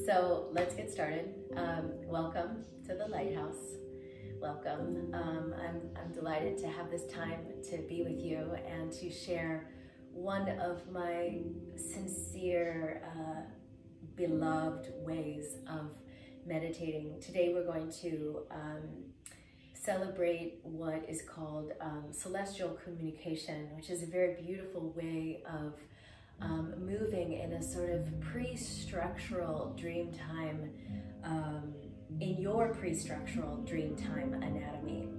So let's get started. Welcome to the Lighthouse. Welcome. I'm delighted to have this time to be with you and to share one of my sincere, beloved ways of meditating. Today we're going to celebrate what is called celestial communication, which is a very beautiful way of moving in a sort of pre-structural dream time, in your pre-structural dream time anatomy,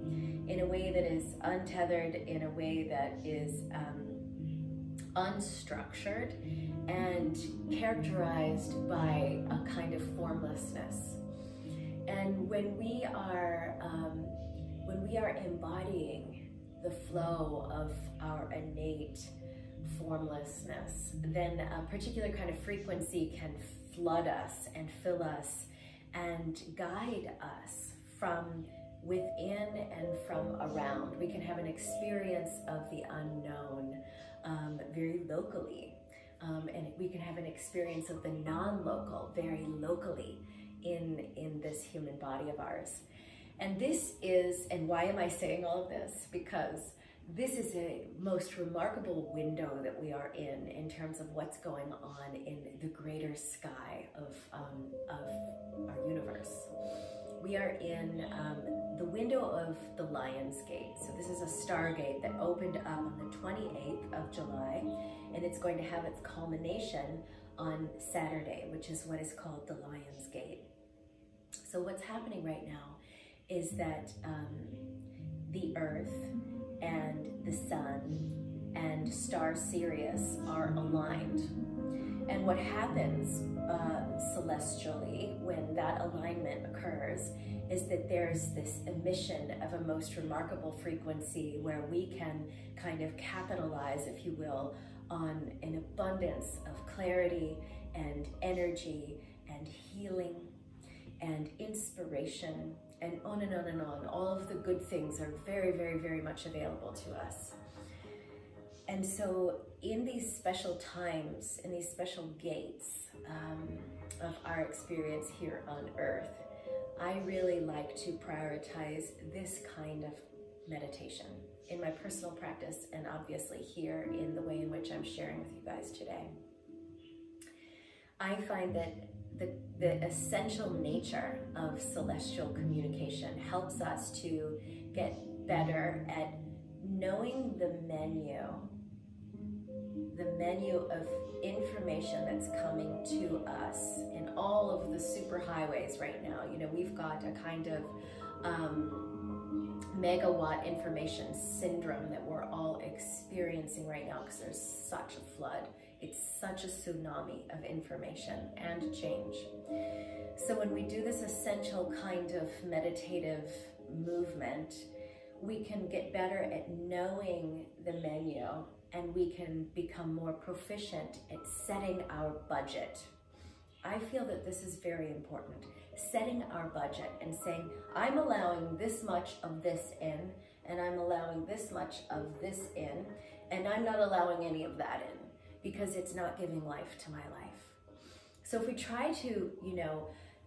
in a way that is untethered, in a way that is unstructured and characterized by a kind of formlessness. And when we are embodying the flow of our innate formlessness, then a particular kind of frequency can flood us and fill us and guide us from within and from around. We can have an experience of the unknown very locally, and we can have an experience of the non-local very locally in this human body of ours. And this is, and why am I saying all of this? Because this is a most remarkable window that we are in terms of what's going on in the greater sky of our universe. We are in the window of the Lion's Gate. So this is a stargate that opened up on the 28th of July, and it's going to have its culmination on Saturday, which is what is called the Lion's Gate. So what's happening right now is that the Earth and the Sun and star Sirius are aligned. And what happens celestially when that alignment occurs is that there's this emission of a most remarkable frequency where we can kind of capitalize, if you will, on an abundance of clarity and energy and healing and inspiration, and on and on and on. All of the good things are very, very, very much available to us. And so in these special times, in these special gates of our experience here on Earth, I really like to prioritize this kind of meditation in my personal practice, and obviously here in the way in which I'm sharing with you guys today. I find that the essential nature of celestial communication helps us to get better at knowing the menu of information that's coming to us in all of the superhighways right now. You know, we've got a kind of megawatt information syndrome that we're all experiencing right now because there's such a flood. It's such a tsunami of information and change. So when we do this essential kind of meditative movement, we can get better at knowing the menu, and we can become more proficient at setting our budget. I feel that this is very important. Setting our budget and saying, I'm allowing this much of this in, and I'm allowing this much of this in, and I'm not allowing any of that in, because it's not giving life to my life. So if we try to,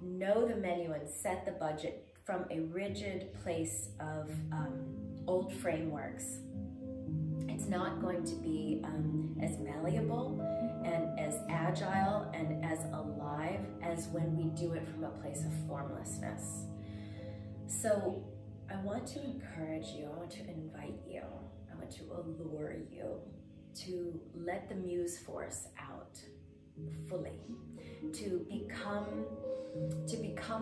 know the menu and set the budget from a rigid place of old frameworks, it's not going to be as malleable and as agile and as alive as when we do it from a place of formlessness. So I want to encourage you, I want to invite you, I want to allure you to let the muse force out fully, to become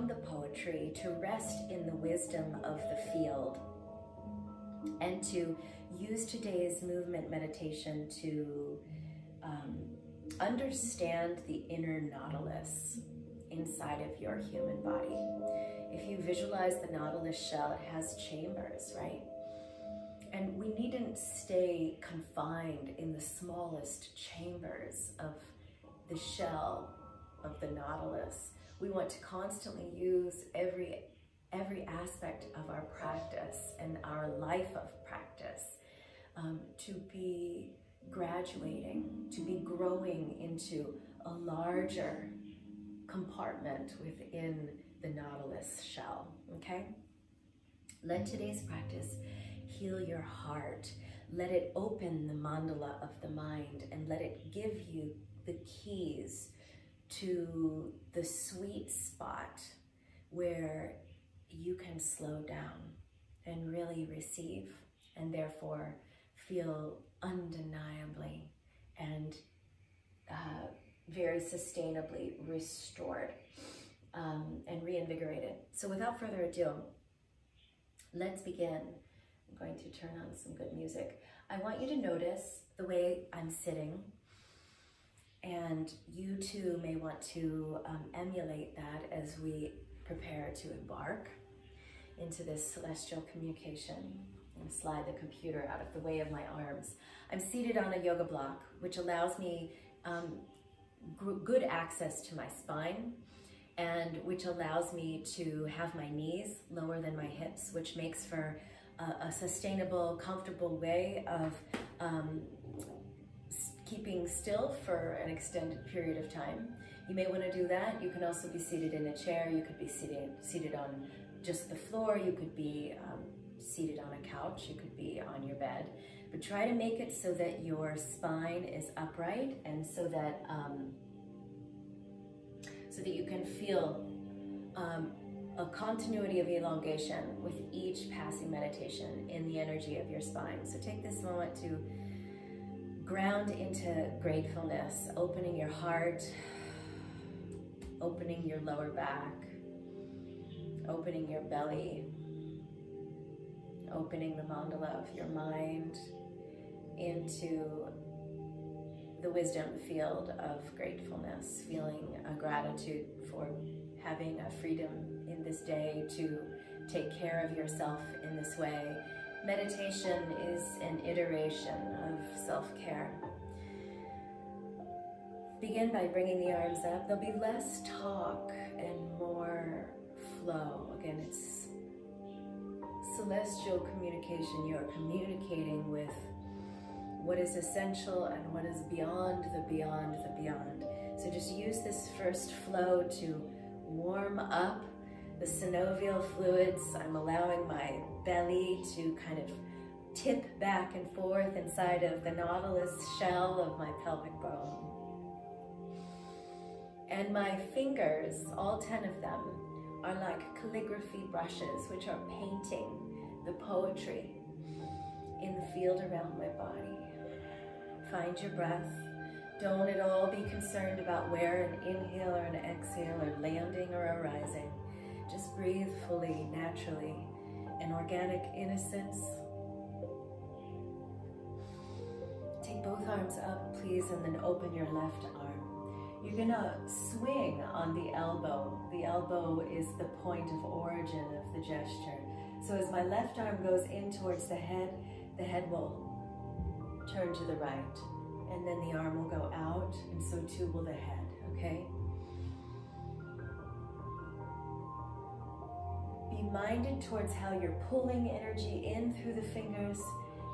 the poetry, to rest in the wisdom of the field, and to use today's movement meditation to understand the inner nautilus inside of your human body. If you visualize the nautilus shell, it has chambers, right? And we needn't stay confined in the smallest chambers of the shell of the nautilus. We want to constantly use every aspect of our practice and our life of practice to be graduating, to be growing into a larger compartment within the nautilus shell, okay? Let today's practice heal your heart. Let it open the mandala of the mind and let it give you the keys to the sweet spot where you can slow down and really receive and therefore feel undeniably and very sustainably restored and reinvigorated. So without further ado, let's begin. I'm going to turn on some good music. I want you to notice the way I'm sitting, and you too may want to emulate that as we prepare to embark into this celestial communication. I'm going to slide the computer out of the way of my arms. I'm seated on a yoga block, which allows me good access to my spine, and which allows me to have my knees lower than my hips, which makes for a sustainable, comfortable way of keeping still for an extended period of time. You may want to do that. You can also be seated in a chair. You could be seated on just the floor. You could be seated on a couch. You could be on your bed. But try to make it so that your spine is upright and so that you can feel a continuity of elongation with each passing meditation in the energy of your spine. So take this moment to ground into gratefulness, opening your heart, opening your lower back, opening your belly, opening the mandala of your mind into the wisdom field of gratefulness, feeling a gratitude for having a freedom in this day to take care of yourself in this way. Meditation is an iteration of self-care. Begin by bringing the arms up. There'll be less talk and more flow. Again, it's celestial communication. You're communicating with what is essential and what is beyond the beyond the beyond. So just use this first flow to warm up the synovial fluids. I'm allowing my belly to kind of tip back and forth inside of the nautilus shell of my pelvic bone. And my fingers, all 10 of them, are like calligraphy brushes, which are painting the poetry in the field around my body. Find your breath. Don't at all be concerned about where an inhale or an exhale are landing or arising. Just breathe fully, naturally, in organic innocence. Take both arms up, please, and then open your left arm. You're gonna swing on the elbow. The elbow is the point of origin of the gesture. So as my left arm goes in towards the head will turn to the right, and then the arm will go out, and so too will the head, okay? Be minded towards how you're pulling energy in through the fingers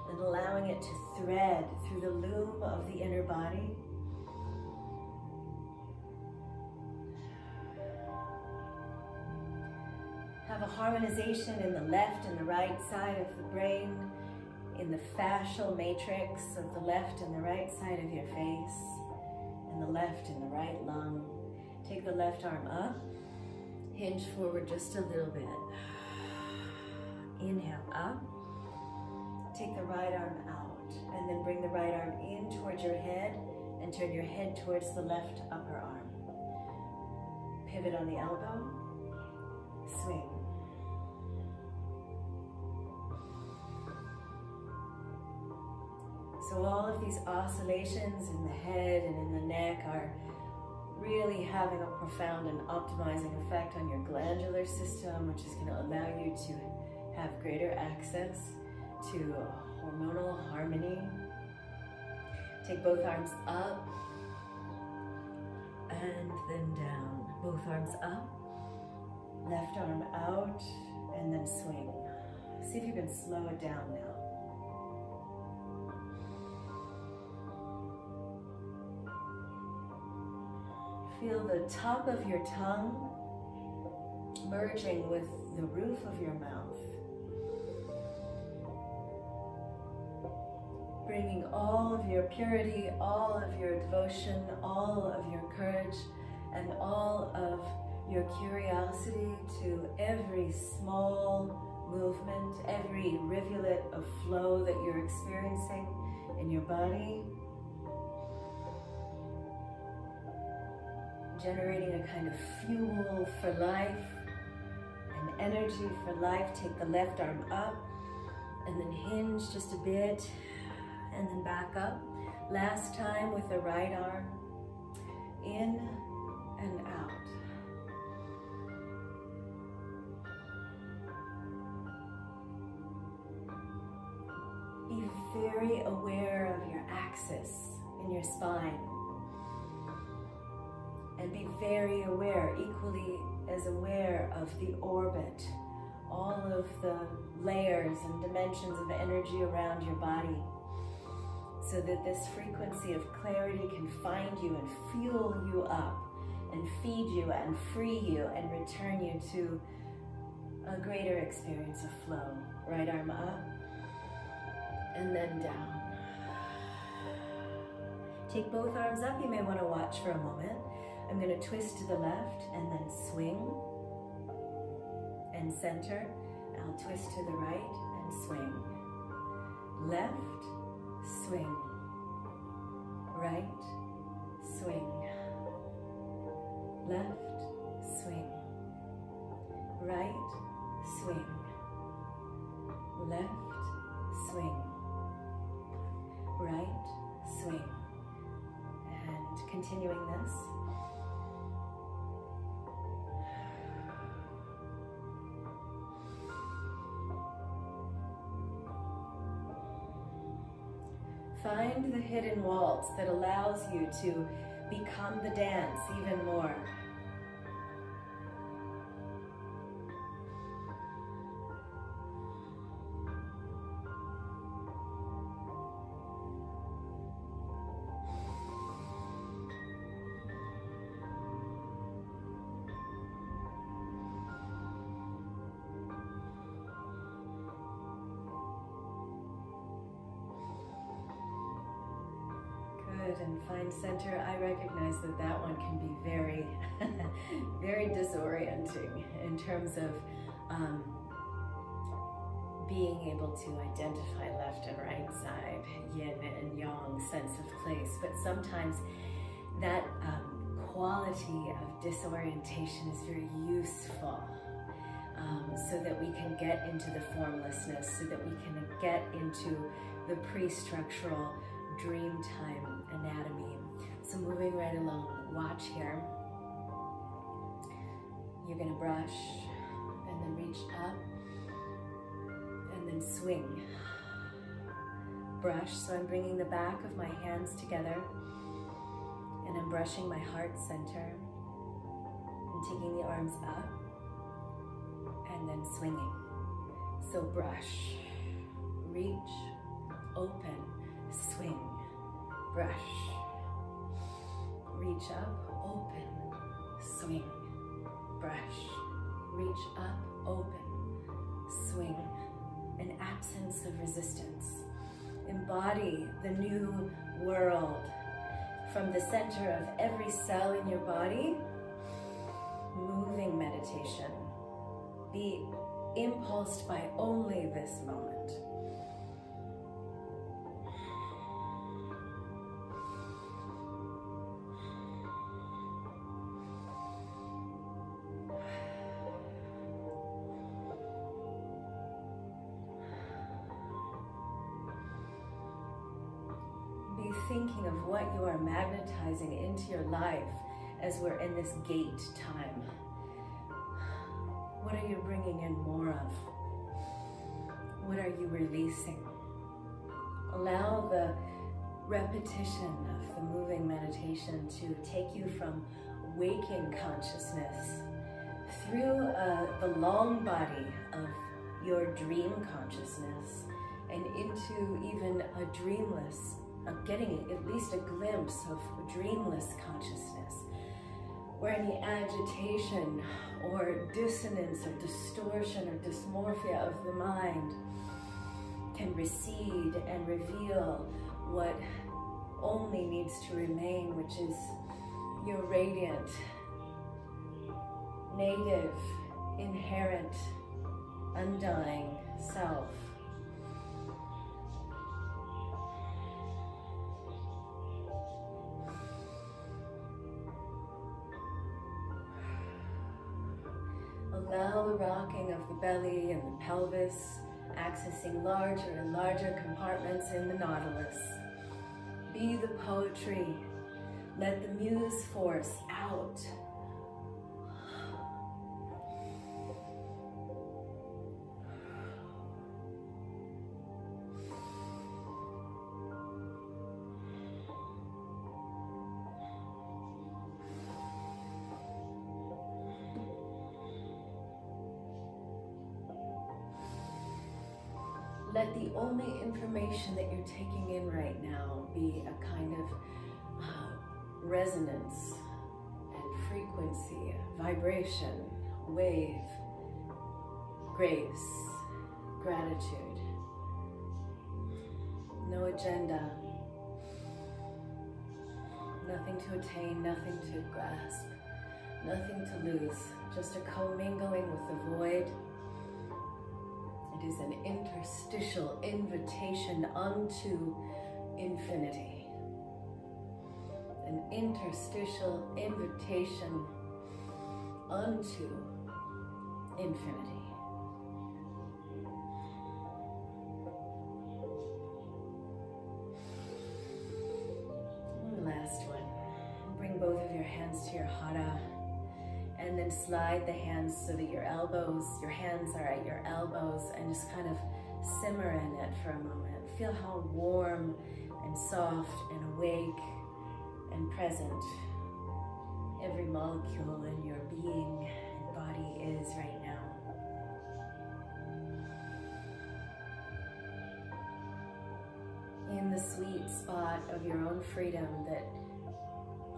and allowing it to thread through the loom of the inner body. Have a harmonization in the left and the right side of the brain, in the fascial matrix of the left and the right side of your face, and the left and the right lung. Take the left arm up, hinge forward just a little bit. Inhale up, take the right arm out, and then bring the right arm in towards your head and turn your head towards the left upper arm. Pivot on the elbow, swing. So all of these oscillations in the head and in the neck are really having a profound and optimizing effect on your glandular system, which is going to allow you to have greater access to hormonal harmony. Take both arms up and then down. Both arms up, left arm out, and then swing. See if you can slow it down now. Feel the top of your tongue merging with the roof of your mouth. Bringing all of your purity, all of your devotion, all of your courage, and all of your curiosity to every small movement, every rivulet of flow that you're experiencing in your body. Generating a kind of fuel for life and energy for life. Take the left arm up and then hinge just a bit and then back up. Last time with the right arm, in and out. Be very aware of your axis in your spine. And be very aware, equally as aware of the orbit, all of the layers and dimensions of energy around your body, so that this frequency of clarity can find you and fuel you up and feed you and free you and return you to a greater experience of flow. Right arm up and then down. Take both arms up. You may want to watch for a moment. I'm going to twist to the left and then swing and center. I'll twist to the right and swing. Left, swing. Right, swing. Left, swing. Right, swing. Left, swing. Right, swing. And continuing this. Find the hidden waltz that allows you to become the dance even more. And find center. I recognize that that one can be very, very disorienting in terms of being able to identify left and right side, yin and yang sense of place. But sometimes that quality of disorientation is very useful, so that we can get into the formlessness, so that we can get into the pre-structural dream time anatomy. So moving right along, watch here. You're going to brush and then reach up and then swing. Brush, so I'm bringing the back of my hands together and I'm brushing my heart center and taking the arms up and then swinging. So brush, reach, open, swing, brush, reach up, open, swing, brush, reach up, open, swing, an absence of resistance. Embody the new world from the center of every cell in your body. Moving meditation. Be impulsed by only this moment. Be thinking of what you are magnetizing into your life as we're in this gate time. What are you bringing in more of? What are you releasing? Allow the repetition of the moving meditation to take you from waking consciousness through the long body of your dream consciousness and into even a dreamless, getting at least a glimpse of dreamless consciousness. where any agitation or dissonance or distortion or dysmorphia of the mind can recede and reveal what only needs to remain, which is your radiant, native, inherent, undying self. Allow the rocking of the belly and the pelvis, accessing larger and larger compartments in the nautilus. Be the poetry. Let the muse force out. Let the only information that you're taking in right now be a kind of resonance and frequency, vibration, wave, grace, gratitude. No agenda, nothing to attain, nothing to grasp, nothing to lose, just a commingling with the void. It is an interstitial invitation unto infinity. An interstitial invitation unto infinity. And last one. Bring both of your hands to your hara. And then slide the hands so that your hands are at your elbows, and just kind of simmer in it for a moment. Feel how warm and soft and awake and present every molecule in your being and body is right now. In the sweet spot of your own freedom that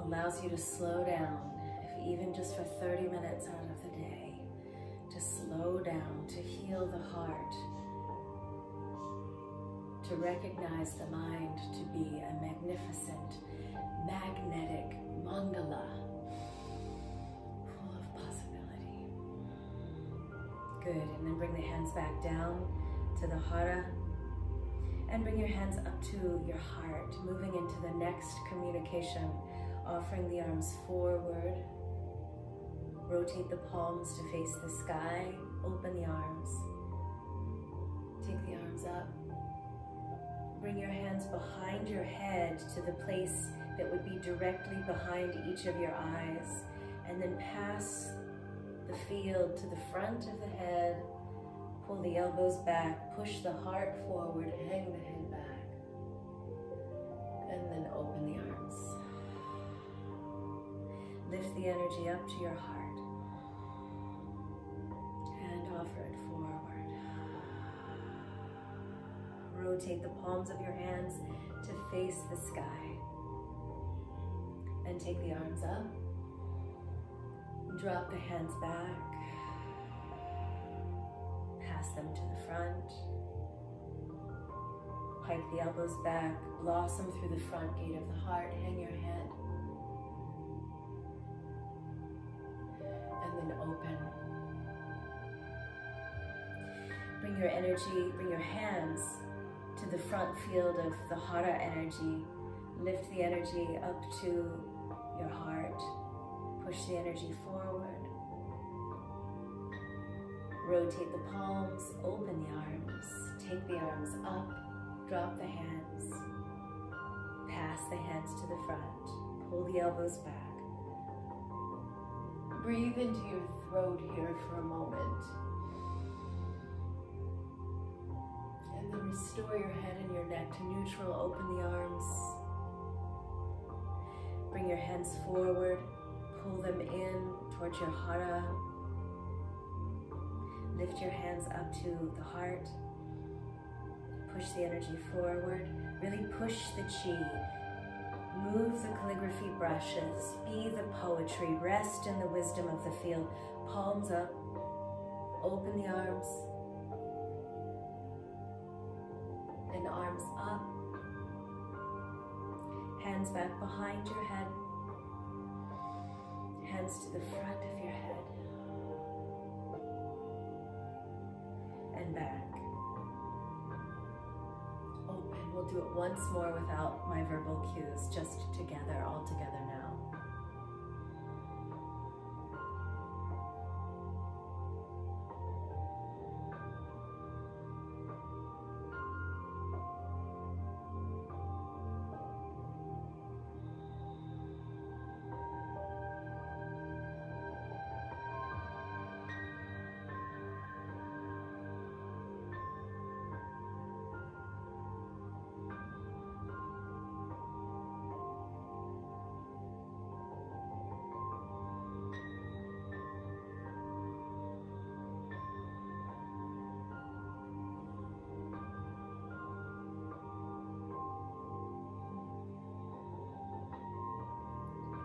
allows you to slow down, even just for 30 minutes out of the day, to slow down, to heal the heart, to recognize the mind to be a magnificent, magnetic mandala, full of possibility. Good, and then bring the hands back down to the hara, and bring your hands up to your heart, moving into the next communication, offering the arms forward. Rotate the palms to face the sky. Open the arms. Take the arms up. Bring your hands behind your head to the place that would be directly behind each of your eyes. And then pass the field to the front of the head. Pull the elbows back. Push the heart forward. Hang the head back. And then open the arms. Lift the energy up to your heart. Offer it forward. Rotate the palms of your hands to face the sky. And take the arms up. Drop the hands back. Pass them to the front. Pike the elbows back. Blossom through the front gate of the heart. Hang your head. And then open. Bring your energy, bring your hands to the front field of the hara energy. Lift the energy up to your heart. Push the energy forward. Rotate the palms, open the arms. Take the arms up, drop the hands. Pass the hands to the front. Pull the elbows back. Breathe into your throat here for a moment. And then restore your head and your neck to neutral. Open the arms. Bring your hands forward. Pull them in towards your hara. Lift your hands up to the heart. Push the energy forward. Really push the chi. Move the calligraphy brushes, be the poetry, rest in the wisdom of the field. Palms up, open the arms, and arms up. Hands back behind your head, hands to the front of your head, and back. Open. We'll do it once more without my verbal cues, just together, all together now.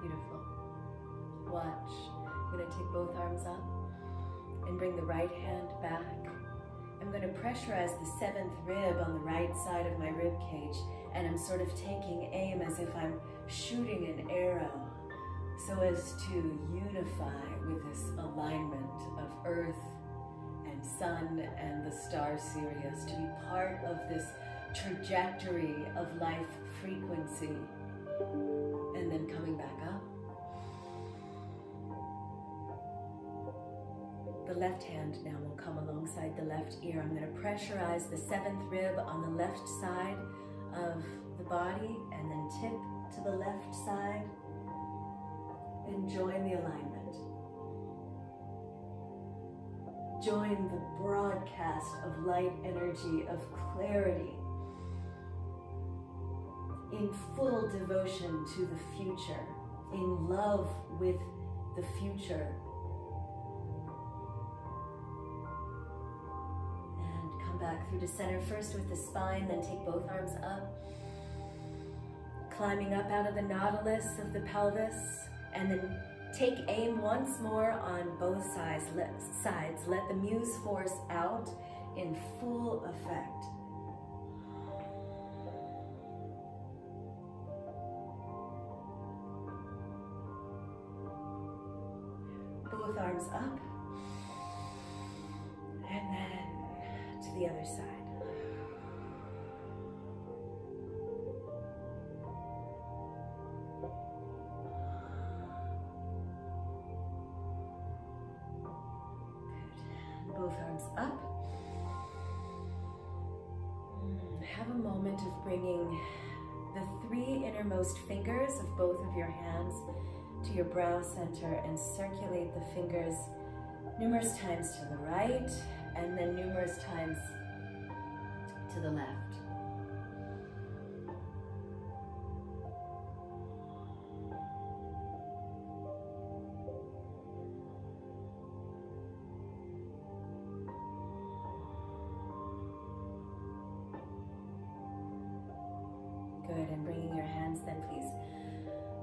Beautiful. Watch. I'm going to take both arms up and bring the right hand back. I'm going to pressurize the 7th rib on the right side of my rib cage, and I'm sort of taking aim as if I'm shooting an arrow, so as to unify with this alignment of Earth and Sun and the star Sirius, to be part of this trajectory of life frequency. And then coming back up. The left hand now will come alongside the left ear. I'm going to pressurize the 7th rib on the left side of the body, and then tip to the left side and join the alignment. Join the broadcast of light energy, of clarity, in full devotion to the future, in love with the future. And come back through to center, first with the spine, then take both arms up, climbing up out of the nautilus of the pelvis, and then take aim once more on both sides. Let the muse force out in full effect. Both arms up, and then to the other side. Good. Both arms up. Have a moment of bringing the 3 innermost fingers of both of your hands to your brow center and circulate the fingers numerous times to the right and then numerous times to the left. Good, and bringing your hands then please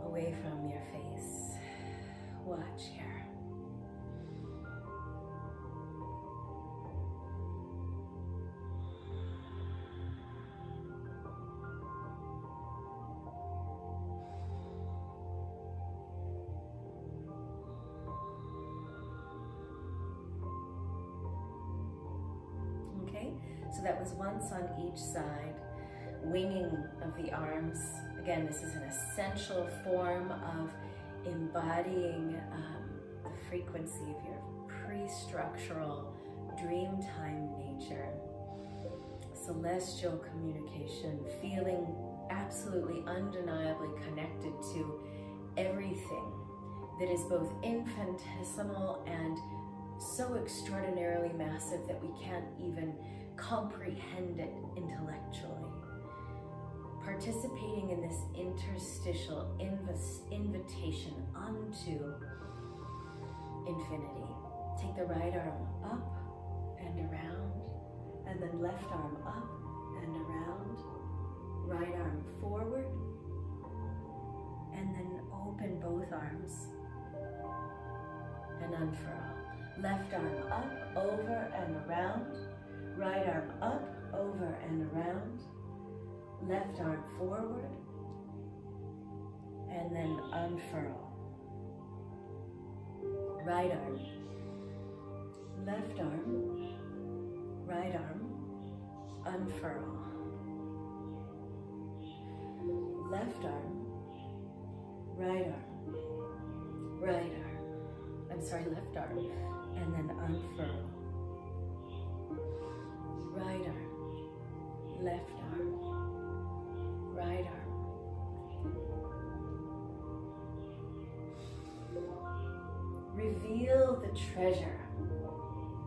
away from your face. Watch here. Okay, so that was once on each side. Winging of the arms. Again, this is an essential form of embodying the frequency of your pre-structural dreamtime nature. Celestial communication, feeling absolutely undeniably connected to everything that is both infinitesimal and so extraordinarily massive that we can't even comprehend it intellectually. Participating in this interstitial invitation unto infinity. Take the right arm up and around, and then left arm up and around. Right arm forward, And then open both arms and unfurl. Left arm up, over and around. Right arm up, over and around. Left arm forward. And then unfurl. Right arm. Left arm. Right arm. Unfurl. Left arm. Right arm. Right arm. I'm sorry, left arm. And then unfurl. Right arm. Left arm. Right arm. Reveal the treasure.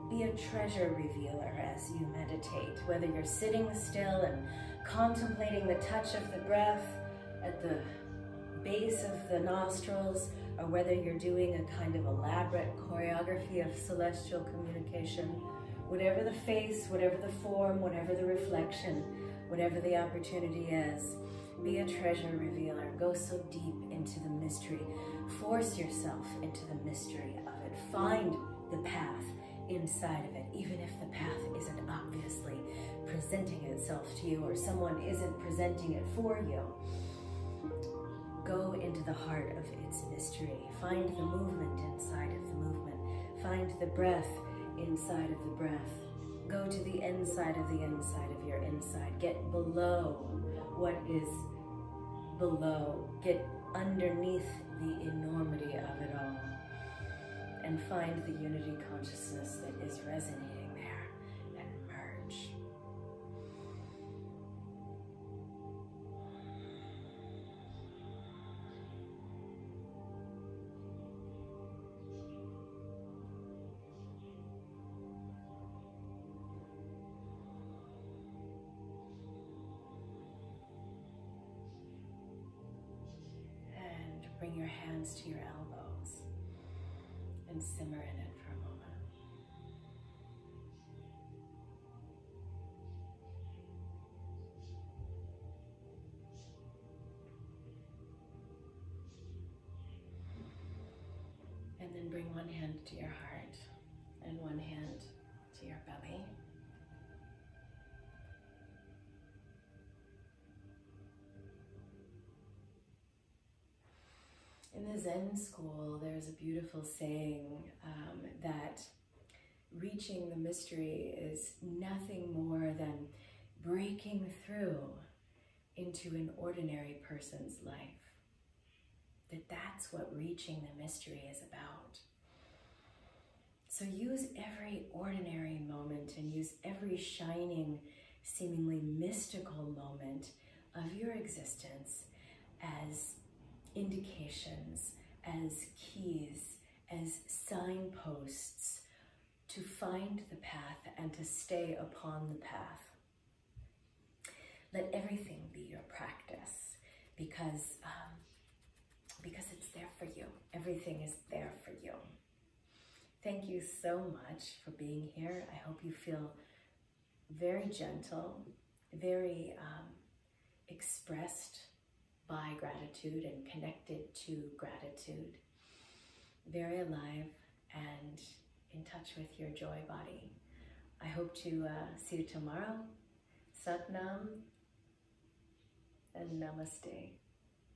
Be a treasure revealer as you meditate, whether you're sitting still and contemplating the touch of the breath at the base of the nostrils, or whether you're doing a kind of elaborate choreography of celestial communication. Whatever the face, whatever the form, whatever the reflection, whatever the opportunity is, be a treasure revealer. Go so deep into the mystery. Force yourself into the mystery of it. Find the path inside of it, even if the path isn't obviously presenting itself to you or someone isn't presenting it for you. Go into the heart of its mystery. Find the movement inside of the movement. Find the breath inside of the breath. Go to the inside of your inside. Get below what is below. Get underneath the enormity of it all. And find the unity consciousness that is resonating there, and merge. And bring your hands to your elbows and simmer in it for a moment. And then bring one hand to your heart and one hand to your belly. In the Zen school, there's a beautiful saying that reaching the mystery is nothing more than breaking through into an ordinary person's life. That's what reaching the mystery is about. So use every ordinary moment and use every shining, seemingly mystical moment of your existence as indications, as keys, as signposts to find the path and to stay upon the path. Let everything be your practice because it's there for you. Everything is there for you. Thank you so much for being here. I hope you feel very gentle, very expressed by gratitude and connected to gratitude, very alive and in touch with your joy body. I hope to see you tomorrow. Sat Nam and Namaste.